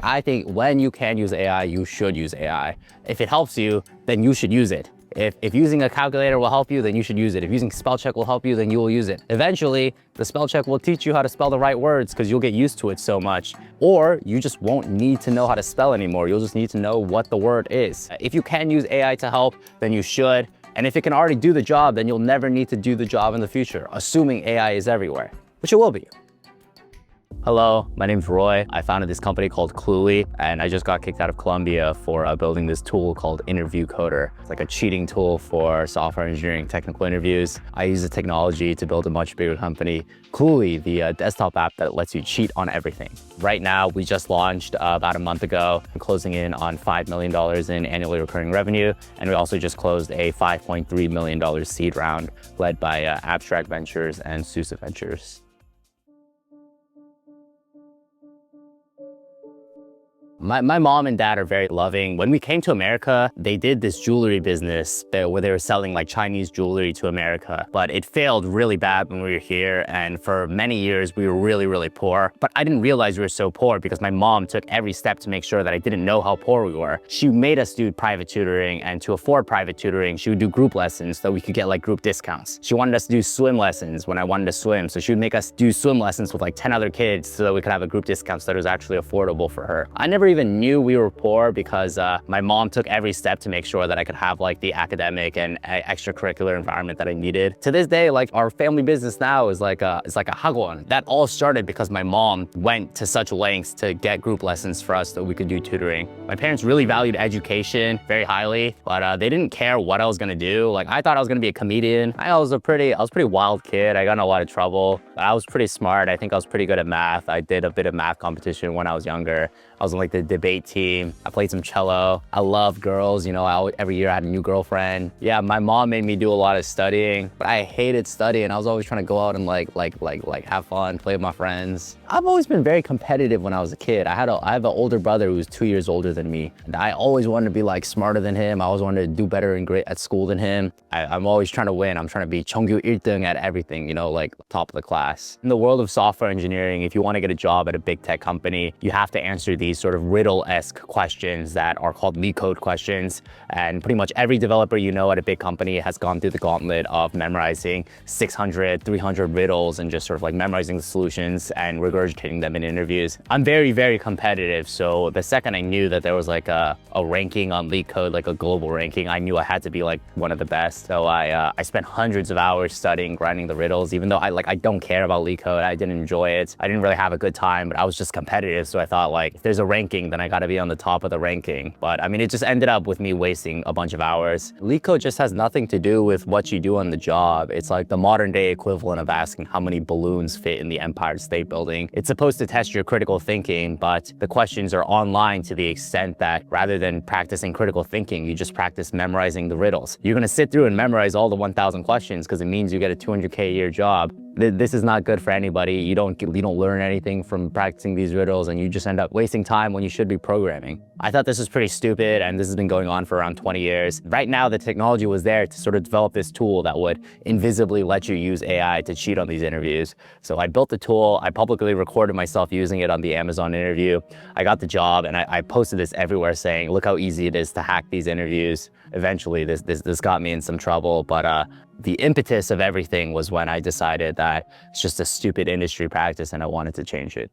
I think when you can use AI, you should use AI. If it helps you, then you should use it. If using a calculator will help you, then you should use it. If using spell check will help you, then you will use it. Eventually, the spell check will teach you how to spell the right words because you'll get used to it so much. Or you just won't need to know how to spell anymore. You'll just need to know what the word is. If you can use AI to help, then you should. And if it can already do the job, then you'll never need to do the job in the future, assuming AI is everywhere, which it will be. Hello, my name's Roy. I founded this company called Cluely, and I just got kicked out of Columbia for building this tool called Interview Coder. It's like a cheating tool for software engineering technical interviews. I use the technology to build a much bigger company. Cluely, the desktop app that lets you cheat on everything. Right now, we just launched about a month ago, closing in on $5 million in annually recurring revenue. And we also just closed a $5.3 million seed round led by Abstract Ventures and Sousa Ventures. My mom and dad are very loving. When we came to America, they did this jewelry business where they were selling like Chinese jewelry to America, but it failed really bad when we were here. And for many years, we were really, really poor. But I didn't realize we were so poor because my mom took every step to make sure that I didn't know how poor we were. She made us do private tutoring, and to afford private tutoring, she would do group lessons so we could get like group discounts. She wanted us to do swim lessons when I wanted to swim. So she would make us do swim lessons with like 10 other kids so that we could have a group discount so that it was actually affordable for her. I never even knew we were poor because my mom took every step to make sure that I could have like the academic and extracurricular environment that I needed. To this day, like our family business now is like a hagwon. That all started because my mom went to such lengths to get group lessons for us so we could do tutoring. My parents really valued education very highly, but they didn't care what I was gonna do. Like I thought I was gonna be a comedian. I was a pretty wild kid. I got in a lot of trouble, but I was pretty smart. I think I was pretty good at math. I did a bit of math competition when I was younger. I was on like the debate team. I played some cello. I love girls, you know, every year I had a new girlfriend. Yeah, my mom made me do a lot of studying, but I hated studying. I was always trying to go out and like have fun, play with my friends. I've always been very competitive when I was a kid. I have an older brother who was 2 years older than me. And I always wanted to be like smarter than him. I always wanted to do better and great at school than him. I'm always trying to win. I'm trying to be Cheongyu 1등 at everything, you know, like top of the class. In the world of software engineering, if you want to get a job at a big tech company, you have to answer these sort of riddle-esque questions that are called LeetCode questions. And pretty much every developer you know at a big company has gone through the gauntlet of memorizing 600, 300 riddles and just sort of like memorizing the solutions and regurgitating them in interviews. I'm very, very competitive. So the second I knew that there was like a ranking on LeetCode, like a global ranking, I knew I had to be like one of the best. So I spent hundreds of hours studying, grinding the riddles, even though I don't care about LeetCode. I didn't enjoy it. I didn't really have a good time, but I was just competitive. So I thought like, if there's a ranking, then I gotta be on the top of the ranking. But I mean, it just ended up with me wasting a bunch of hours. LeetCode just has nothing to do with what you do on the job. It's like the modern day equivalent of asking how many balloons fit in the Empire State Building. It's supposed to test your critical thinking, but the questions are online to the extent that rather than practicing critical thinking, you just practice memorizing the riddles. You're gonna sit through and memorize all the 1,000 questions because it means you get a 200K a year job. This is not good for anybody. You don't learn anything from practicing these riddles, and you just end up wasting time when you should be programming. I thought this was pretty stupid, and this has been going on for around 20 years. Right now, the technology was there to sort of develop this tool that would invisibly let you use AI to cheat on these interviews. So I built the tool. I publicly recorded myself using it on the Amazon interview. I got the job, and I posted this everywhere saying, look how easy it is to hack these interviews. Eventually, this got me in some trouble, but the impetus of everything was when I decided that it's just a stupid industry practice and I wanted to change it.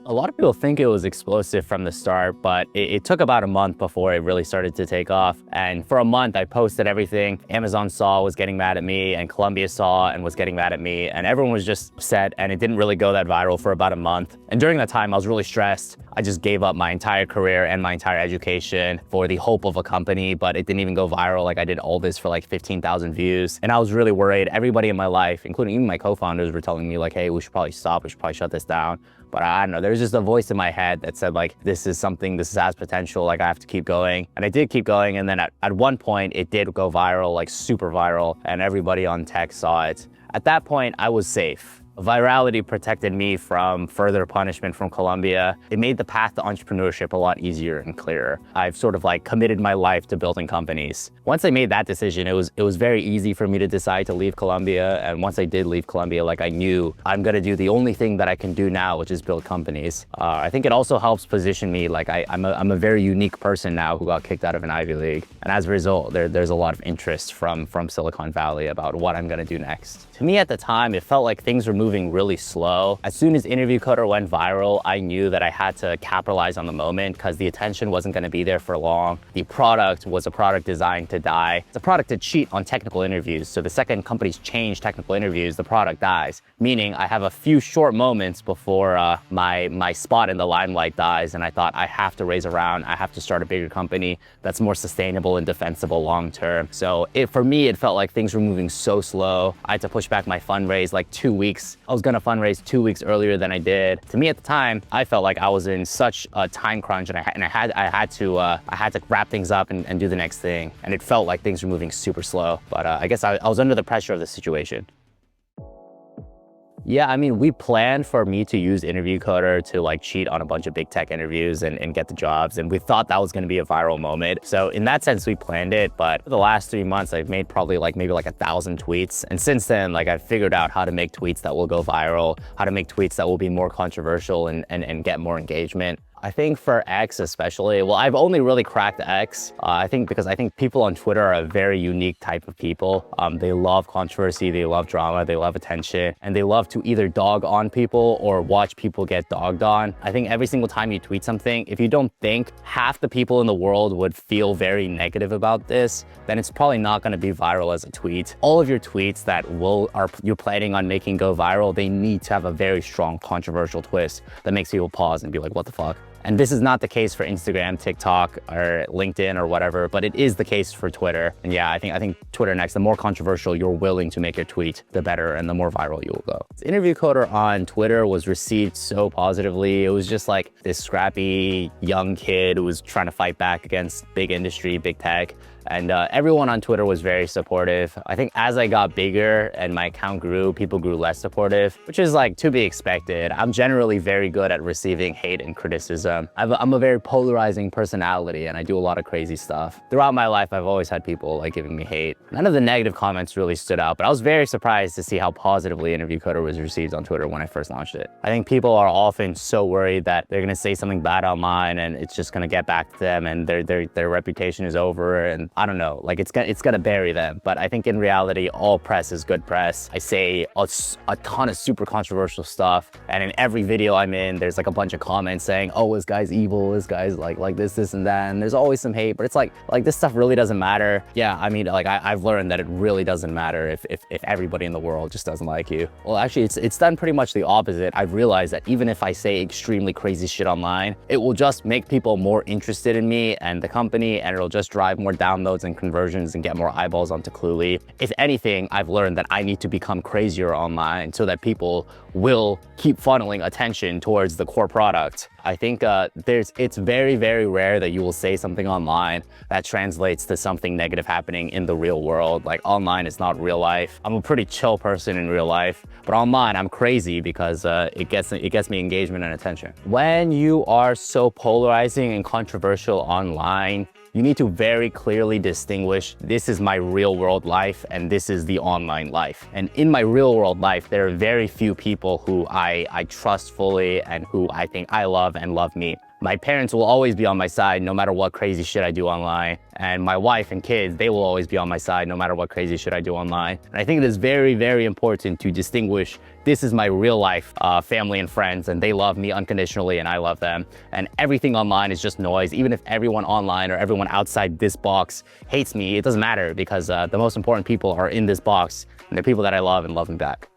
A lot of people think it was explosive from the start, but it took about a month before it really started to take off. And for a month, I posted everything. Amazon saw, was getting mad at me, and Columbia saw and was getting mad at me, and everyone was just upset, and it didn't really go that viral for about a month. And during that time, I was really stressed. I just gave up my entire career and my entire education for the hope of a company, but it didn't even go viral. Like I did all this for like 15,000 views. And I was really worried. Everybody in my life, including even my co-founders, were telling me like, hey, we should probably stop. We should probably shut this down. But I don't know, there was just a voice in my head that said like, this has potential, like I have to keep going. And I did keep going. And then at one point it did go viral, like super viral, and everybody on tech saw it. At that point, I was safe. Virality protected me from further punishment from Colombia. It made the path to entrepreneurship a lot easier and clearer. I've sort of like committed my life to building companies. Once I made that decision, it was very easy for me to decide to leave Colombia. And once I did leave Colombia, like I knew I'm gonna do the only thing that I can do now, which is build companies. I think it also helps position me like I'm a very unique person now who got kicked out of an Ivy League. And as a result, there's a lot of interest from Silicon Valley about what I'm gonna do next. To me at the time, it felt like things were moving really slow. As soon as InterviewCoder went viral, I knew that I had to capitalize on the moment because the attention wasn't gonna be there for long. The product was a product designed to die. It's a product to cheat on technical interviews. So the second companies change technical interviews, the product dies. Meaning I have a few short moments before my spot in the limelight dies, and I thought I have to raise around, I have to start a bigger company that's more sustainable and defensible long term. So for me, it felt like things were moving so slow. I had to push back my fundraise like 2 weeks. I was gonna fundraise 2 weeks earlier than I did. To me at the time, I felt like I was in such a time crunch, and I had to wrap things up and do the next thing. And it felt like things were moving super slow. But I guess I was under the pressure of the situation. Yeah, I mean, we planned for me to use InterviewCoder to like cheat on a bunch of big tech interviews and get the jobs. And we thought that was going to be a viral moment. So in that sense, we planned it. But for the last 3 months, I've made probably maybe 1,000 tweets. And since then, like I've figured out how to make tweets that will go viral, how to make tweets that will be more controversial and get more engagement. I think for X especially, well, I've only really cracked X, because I think people on Twitter are a very unique type of people. They love controversy, they love drama, they love attention, and they love to either dog on people or watch people get dogged on. I think every single time you tweet something, if you don't think half the people in the world would feel very negative about this, then it's probably not gonna be viral as a tweet. All of your tweets that you're planning on making go viral, they need to have a very strong controversial twist that makes people pause and be like, what the fuck? And this is not the case for Instagram, TikTok, or LinkedIn or whatever, but it is the case for Twitter. And yeah, I think Twitter next. The more controversial you're willing to make your tweet, the better and the more viral you will go. InterviewCoder on Twitter was received so positively. It was just like this scrappy young kid who was trying to fight back against big industry, big tech. And everyone on Twitter was very supportive. I think as I got bigger and my account grew, people grew less supportive, which is like to be expected. I'm generally very good at receiving hate and criticism. I'm a very polarizing personality and I do a lot of crazy stuff. Throughout my life, I've always had people like giving me hate. None of the negative comments really stood out, but I was very surprised to see how positively InterviewCoder was received on Twitter when I first launched it. I think people are often so worried that they're gonna say something bad online and it's just gonna get back to them and their reputation is over, and I don't know, like it's gonna bury them. But I think in reality, all press is good press. I say a ton of super controversial stuff, and in every video I'm in, there's like a bunch of comments saying, oh, this guy's evil, this guy's like this and that, and there's always some hate, but it's like this stuff really doesn't matter. Yeah, I mean, like I've learned that it really doesn't matter if everybody in the world just doesn't like you. Well, actually, it's done pretty much the opposite. I've realized that even if I say extremely crazy shit online, it will just make people more interested in me and the company, and it'll just drive more downloads and conversions and get more eyeballs onto Cluely. If anything, I've learned that I need to become crazier online so that people will keep funneling attention towards the core product. I think it's very, very rare that you will say something online that translates to something negative happening in the real world. Like online is not real life. I'm a pretty chill person in real life, but online I'm crazy because it gets me engagement and attention. When you are so polarizing and controversial online, you need to very clearly distinguish, this is my real world life and this is the online life. And in my real world life, there are very few people who I trust fully and who I think I love and love me. My parents will always be on my side no matter what crazy shit I do online. And my wife and kids, they will always be on my side no matter what crazy shit I do online. And I think it is very, very important to distinguish, this is my real life family and friends, and they love me unconditionally and I love them. And everything online is just noise. Even if everyone online or everyone outside this box hates me, it doesn't matter, because the most important people are in this box, and they're people that I love and love me back.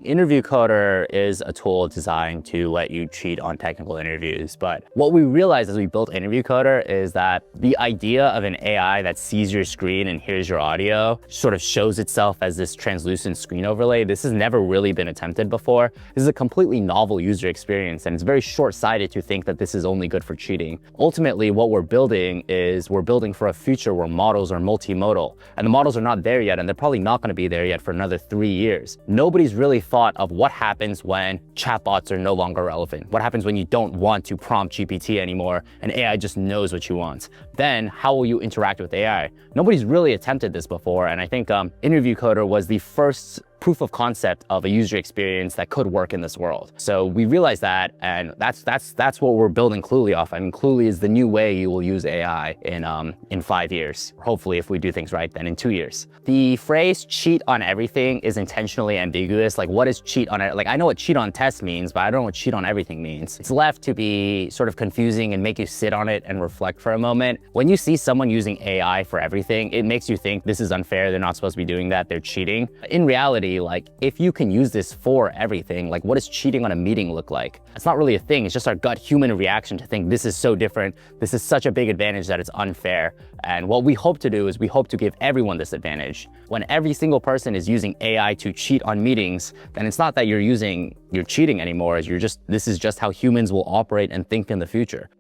Interview Coder is a tool designed to let you cheat on technical interviews. But what we realized as we built Interview Coder is that the idea of an AI that sees your screen and hears your audio sort of shows itself as this translucent screen overlay. This has never really been attempted before. This is a completely novel user experience, and it's very short-sighted to think that this is only good for cheating. Ultimately, what we're building is we're building for a future where models are multimodal, and the models are not there yet, and they're probably not going to be there yet for another 3 years. Nobody's really thought of what happens when chatbots are no longer relevant. What happens when you don't want to prompt GPT anymore and AI just knows what you want? Then how will you interact with AI? Nobody's really attempted this before, and I think Interview Coder was the first proof of concept of a user experience that could work in this world. So we realized that, and that's what we're building Cluely off. I mean, Cluely is the new way you will use AI in 5 years. Hopefully, if we do things right, then in 2 years. The phrase cheat on everything is intentionally ambiguous. Like, what is cheat on it? Like, I know what cheat on test means, but I don't know what cheat on everything means. It's left to be sort of confusing and make you sit on it and reflect for a moment. When you see someone using AI for everything, it makes you think this is unfair. They're not supposed to be doing that. They're cheating. In reality, like, if you can use this for everything, like, what does cheating on a meeting look like? It's not really a thing. It's just our gut human reaction to think this is so different. This is such a big advantage that it's unfair. And what we hope to do is we hope to give everyone this advantage. When every single person is using AI to cheat on meetings, then it's not that you're cheating anymore. This is just how humans will operate and think in the future.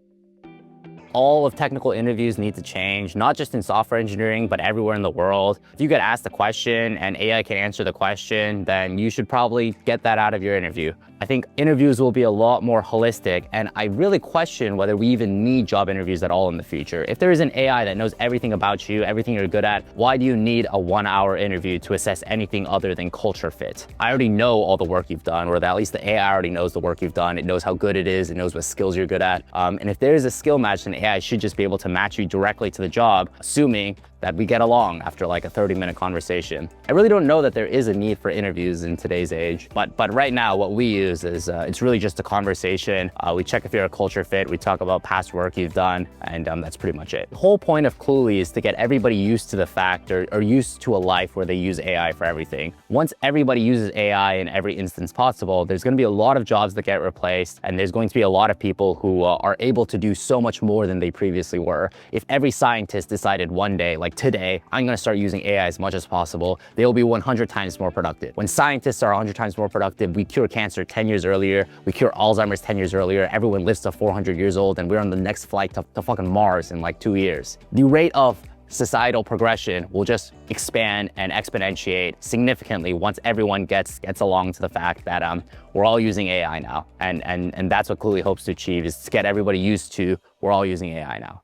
All of technical interviews need to change, not just in software engineering, but everywhere in the world. If you get asked a question and AI can answer the question, then you should probably get that out of your interview. I think interviews will be a lot more holistic, and I really question whether we even need job interviews at all in the future. If there is an AI that knows everything about you, everything you're good at, why do you need a 1-hour interview to assess anything other than culture fit? I already know all the work you've done, or at least the AI already knows the work you've done. It knows how good it is. It knows what skills you're good at. And if there is a skill match, then AI should just be able to match you directly to the job, assuming that we get along after like a 30-minute conversation. I really don't know that there is a need for interviews in today's age, but right now what we use is it's really just a conversation. We check if you're a culture fit, we talk about past work you've done, and that's pretty much it. The whole point of Cluely is to get everybody used to the fact or used to a life where they use AI for everything. Once everybody uses AI in every instance possible, there's going to be a lot of jobs that get replaced, and there's going to be a lot of people who are able to do so much more than they previously were. If every scientist decided one day, like today, I'm going to start using AI as much as possible, they will be 100 times more productive. When scientists are 100 times more productive, we cure cancer 10 years earlier, we cure Alzheimer's 10 years earlier, everyone lives to 400 years old, and we're on the next flight to fucking Mars in like 2 years. The rate of societal progression will just expand and exponentiate significantly once everyone gets along to the fact that we're all using AI now. And that's what Cluely hopes to achieve, is to get everybody used to we're all using AI now.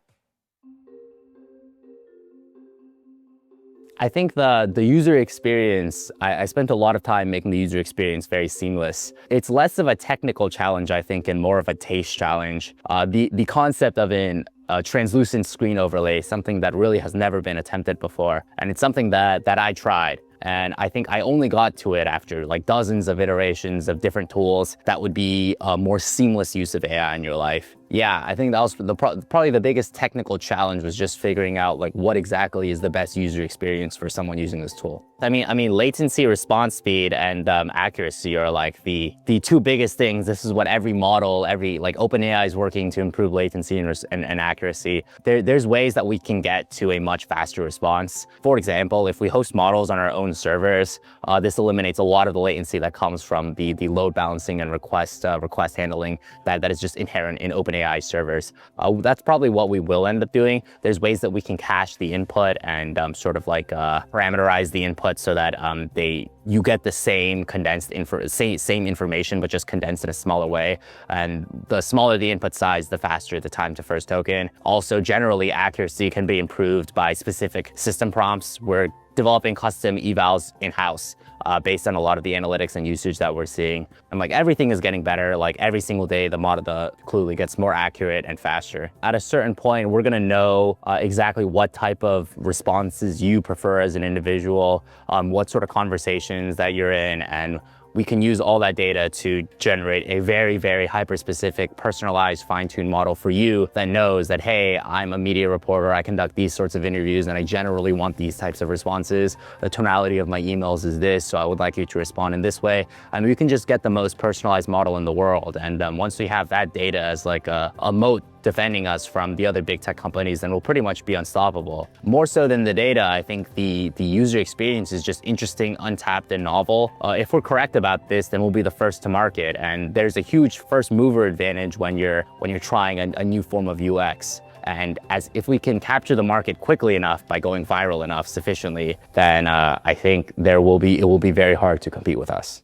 I think the user experience, I spent a lot of time making the user experience very seamless. It's less of a technical challenge, I think, and more of a taste challenge. The concept of a translucent screen overlay, something that really has never been attempted before. And it's something that I tried. And I think I only got to it after like dozens of iterations of different tools that would be a more seamless use of AI in your life. Yeah, I think that was probably the biggest technical challenge, was just figuring out like what exactly is the best user experience for someone using this tool. I mean, latency, response speed, and accuracy are like the two biggest things. This is what every model, like OpenAI is working to improve latency and accuracy. There's ways that we can get to a much faster response. For example, if we host models on our own servers, this eliminates a lot of the latency that comes from the load balancing and request handling that is just inherent in OpenAI servers. That's probably what we will end up doing. There's ways that we can cache the input and sort of like parameterize the input so that you get the same condensed same information, but just condensed in a smaller way. And the smaller the input size, the faster the time to first token. Also, generally, accuracy can be improved by specific system prompts. We're developing custom evals in-house based on a lot of the analytics and usage that we're seeing. And like everything is getting better. Like every single day, the Cluely gets more accurate and faster. At a certain point, we're gonna know exactly what type of responses you prefer as an individual, what sort of conversations that you're in, and we can use all that data to generate a very, very hyper-specific, personalized, fine-tuned model for you that knows that, hey, I'm a media reporter, I conduct these sorts of interviews, and I generally want these types of responses. The tonality of my emails is this, so I would like you to respond in this way. And we can just get the most personalized model in the world. And once we have that data as like a moat defending us from the other big tech companies, then we'll pretty much be unstoppable. More so than the data, I think the user experience is just interesting, untapped, and novel. If we're correct about this, then we'll be the first to market. And there's a huge first mover advantage when you're trying a new form of UX. And if we can capture the market quickly enough by going viral enough sufficiently, then I think it will be very hard to compete with us.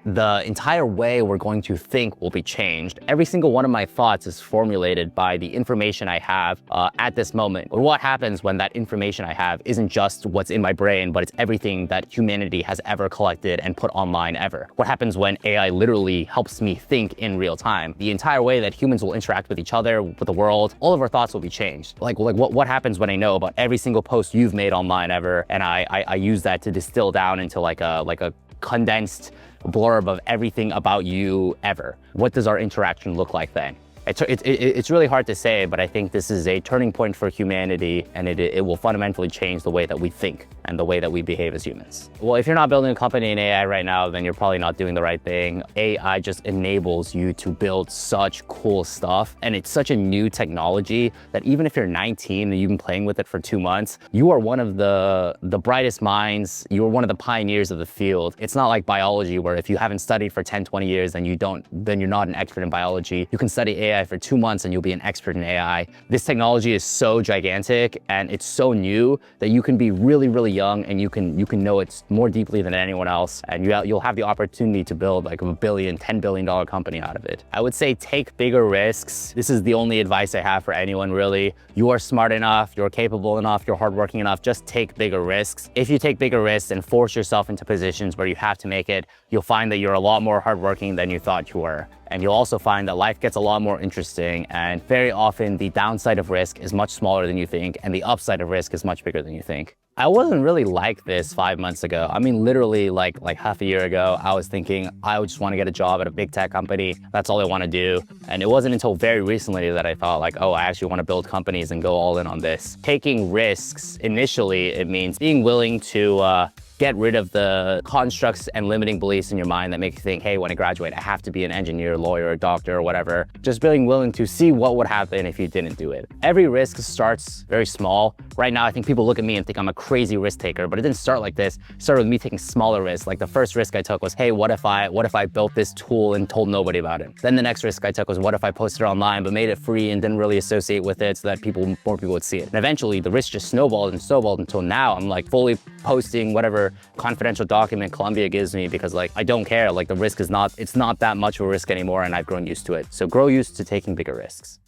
The entire way we're going to think will be changed. Every single one of my thoughts is formulated by the information I have at this moment. But what happens when that information I have isn't just what's in my brain, but it's everything that humanity has ever collected and put online ever? What happens when AI literally helps me think in real time? The entire way that humans will interact with each other, with the world, all of our thoughts will be changed. Like what happens when I know about every single post you've made online ever, and I use that to distill down into like a condensed blurb of everything about you ever? What does our interaction look like then? It's really hard to say, but I think this is a turning point for humanity, and it will fundamentally change the way that we think and the way that we behave as humans. Well, if you're not building a company in AI right now, then you're probably not doing the right thing. AI just enables you to build such cool stuff, and it's such a new technology that even if you're 19 and you've been playing with it for 2 months, you are one of the brightest minds. You are one of the pioneers of the field. It's not like biology, where if you haven't studied for 10, 20 years, then you're not an expert in biology. You can study AI for 2 months and you'll be an expert in AI. This technology is so gigantic and it's so new that you can be really, really young and you can know it more deeply than anyone else. And you'll have the opportunity to build like $1 billion, $10 billion company out of it. I would say take bigger risks. This is the only advice I have for anyone really. You are smart enough, you're capable enough, you're hardworking enough, just take bigger risks. If you take bigger risks and force yourself into positions where you have to make it, you'll find that you're a lot more hardworking than you thought you were. And you'll also find that life gets a lot more interesting, and very often the downside of risk is much smaller than you think, and the upside of risk is much bigger than you think. I wasn't really like this 5 months ago. I mean, literally like half a year ago, I was thinking I would just want to get a job at a big tech company. That's all I want to do. And it wasn't until very recently that I thought like, oh, I actually want to build companies and go all in on this. Taking risks, initially, it means being willing to get rid of the constructs and limiting beliefs in your mind that make you think, hey, when I graduate, I have to be an engineer, lawyer, doctor, or whatever. Just being willing to see what would happen if you didn't do it. Every risk starts very small. Right now, I think people look at me and think I'm a crazy risk taker, but it didn't start like this. It started with me taking smaller risks. Like the first risk I took was, hey, what if I built this tool and told nobody about it? Then the next risk I took was, what if I posted it online but made it free and didn't really associate with it so that more people would see it? And eventually the risk just snowballed and snowballed until now I'm like fully posting whatever confidential document Columbia gives me because like I don't care. Like the risk it's not that much of a risk anymore, and I've grown used to it. So grow used to taking bigger risks.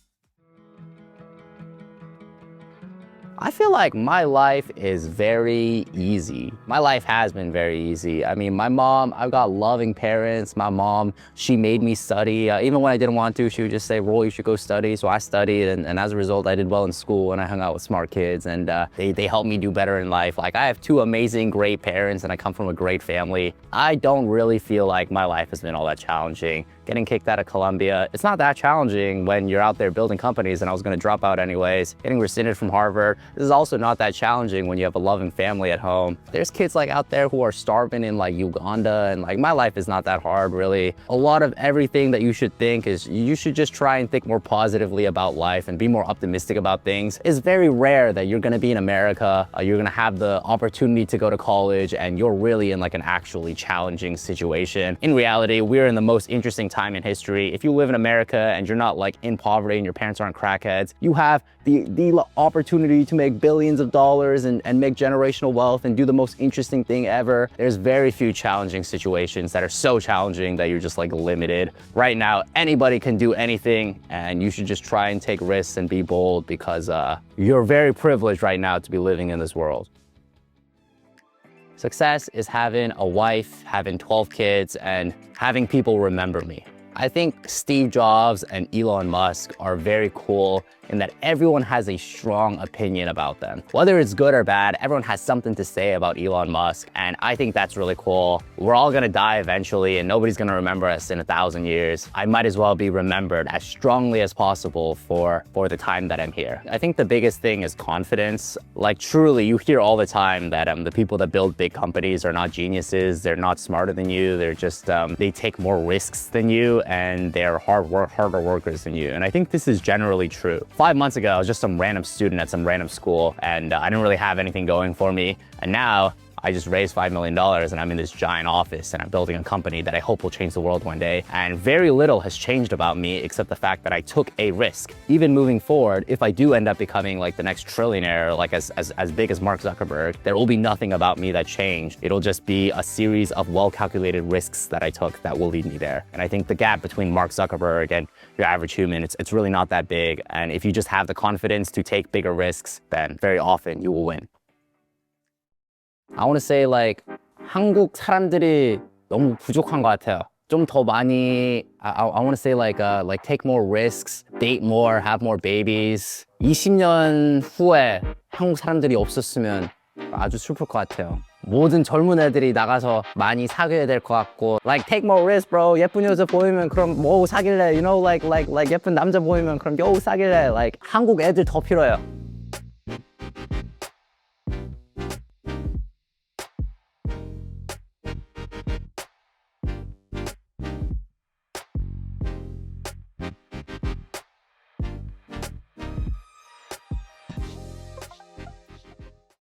I feel like my life is very easy. My life has been very easy. I mean, my mom, I've got loving parents. My mom, she made me study. Even when I didn't want to, she would just say, Roy, you should go study. So I studied, and as a result, I did well in school and I hung out with smart kids, and they helped me do better in life. Like I have 2 amazing, great parents and I come from a great family. I don't really feel like my life has been all that challenging. Getting kicked out of Columbia, it's not that challenging when you're out there building companies, and I was gonna drop out anyways. Getting rescinded from Harvard, this is also not that challenging when you have a loving family at home. There's kids like out there who are starving in like Uganda, and like my life is not that hard really. A lot of everything that you should think is you should just try and think more positively about life and be more optimistic about things. It's very rare that you're gonna be in America, you're gonna have the opportunity to go to college, and you're really in like an actually challenging situation. In reality, we're in the most interesting time in history. If you live in America and you're not like in poverty and your parents aren't crackheads, you have the opportunity to make billions of dollars and make generational wealth and do the most interesting thing ever. There's very few challenging situations that are so challenging that you're just like limited. Right now, anybody can do anything, and you should just try and take risks and be bold because you're very privileged right now to be living in this world. Success is having a wife, having 12 kids, and having people remember me. I think Steve Jobs and Elon Musk are very cool in that everyone has a strong opinion about them. Whether it's good or bad, everyone has something to say about Elon Musk, and I think that's really cool. We're all gonna die eventually, and nobody's gonna remember us in 1,000 years. I might as well be remembered as strongly as possible for the time that I'm here. I think the biggest thing is confidence. Like truly, you hear all the time that the people that build big companies are not geniuses, they're not smarter than you, they're just, they take more risks than you, and they're harder workers than you. And I think this is generally true. 5 months ago, I was just some random student at some random school, and I didn't really have anything going for me. And now, I just raised $5 million and I'm in this giant office and I'm building a company that I hope will change the world one day. And very little has changed about me except the fact that I took a risk. Even moving forward, if I do end up becoming like the next trillionaire, like as big as Mark Zuckerberg, there will be nothing about me that changed. It'll just be a series of well-calculated risks that I took that will lead me there. And I think the gap between Mark Zuckerberg and your average human, it's really not that big. And if you just have the confidence to take bigger risks, then very often you will win. I want to say like 한국 사람들이 너무 부족한 것 같아요. 좀 더 많이 I want to say like take more risks, date more, have more babies. 20년 후에 한국 사람들이 없었으면 아주 슬플 것 같아요. 모든 젊은 애들이 나가서 많이 사귀어야 될 것 같고 like take more risks bro. 예쁜 여자 보이면 그럼 뭐 사귈래? You know like 예쁜 남자 보이면 그럼 요 사귈래? Like 한국 애들 더 필요해요.